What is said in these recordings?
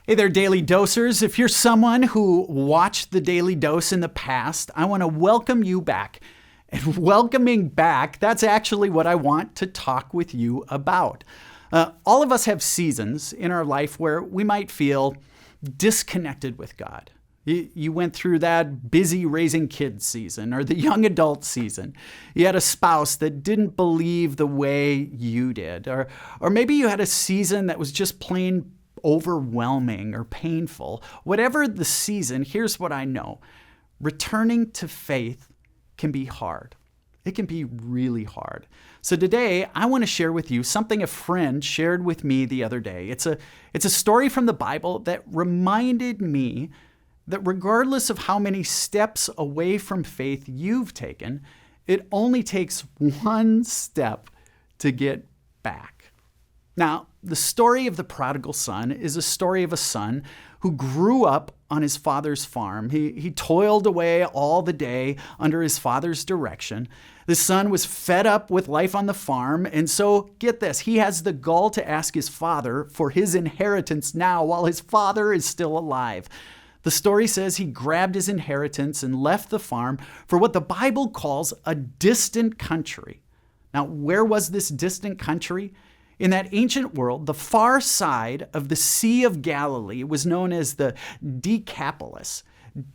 Hey there, Daily Dosers. If you're someone who watched the Daily Dose in the past, I want to welcome you back. And welcoming back, that's actually what I want to talk with you about. All of us have seasons in our life where we might feel disconnected with God. You went through that busy raising kids season or the young adult season. You had a spouse that didn't believe the way you did. Or maybe you had a season that was just plain overwhelming or painful. Whatever the season, here's what I know. Returning to faith can be hard. It can be really hard. So today, I want to share with you something a friend shared with me the other day. It's a story from the Bible that reminded me that regardless of how many steps away from faith you've taken, it only takes one step to get back. Now, the story of the prodigal son is a story of a son who grew up on his father's farm. He toiled away all the day under his father's direction. The son was fed up with life on the farm, and so, get this, he has the gall to ask his father for his inheritance now while his father is still alive. The story says he grabbed his inheritance and left the farm for what the Bible calls a distant country. Now, where was this distant country? In that ancient world, the far side of the Sea of Galilee was known as the Decapolis.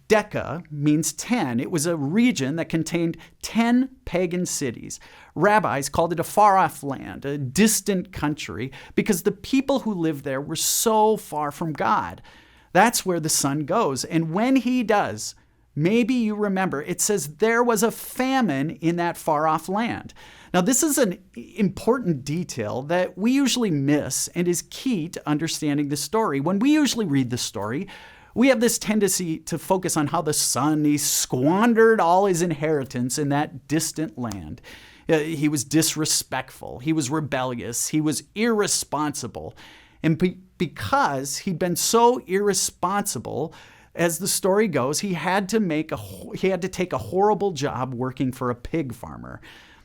Deca means 10. It was a region that contained 10 pagan cities. Rabbis called it a far-off land, a distant country, because the people who lived there were so far from God. That's where the son goes. And when he does, maybe you remember, it says there was a famine in that far-off land. Now, this is an important detail that we usually miss and is key to understanding the story. When we usually read the story, we have this tendency to focus on how the son, he squandered all his inheritance in that distant land. He was disrespectful. He was rebellious. He was irresponsible. And because he'd been so irresponsible, as the story goes, he had to take a horrible job working for a pig farmer.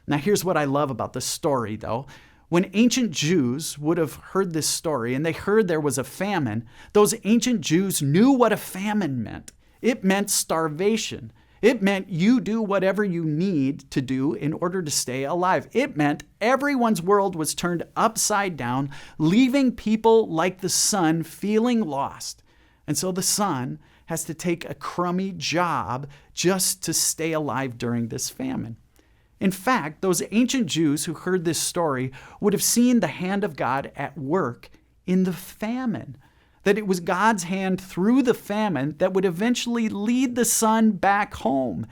Now, here's what I love about the story, though. When ancient Jews would have heard this story and they heard there was a famine, those ancient Jews knew what a famine meant. It meant starvation. It meant you do whatever you need to do in order to stay alive. It meant everyone's world was turned upside down, leaving people like the son feeling lost. And so the son has to take a crummy job just to stay alive during this famine. In fact, those ancient Jews who heard this story would have seen the hand of God at work in the famine, that it was God's hand through the famine that would eventually lead the son back home.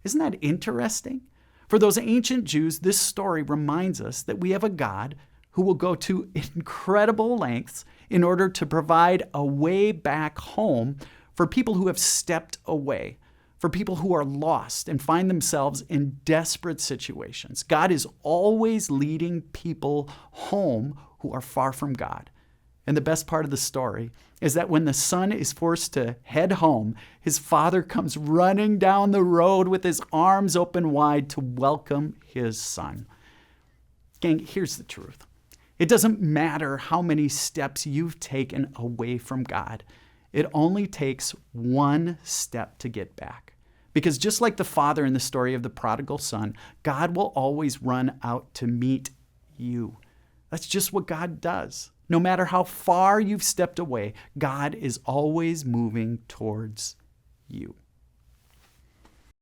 Isn't that interesting? For those ancient Jews, this story reminds us that we have a God who will go to incredible lengths in order to provide a way back home for people who have stepped away, for people who are lost and find themselves in desperate situations. God is always leading people home who are far from God. And the best part of the story is that when the son is forced to head home, his father comes running down the road with his arms open wide to welcome his son. Gang, here's the truth. It doesn't matter how many steps you've taken away from God. It only takes one step to get back. Because just like the father in the story of the prodigal son, God will always run out to meet you. That's just what God does. No matter how far you've stepped away, God is always moving towards you.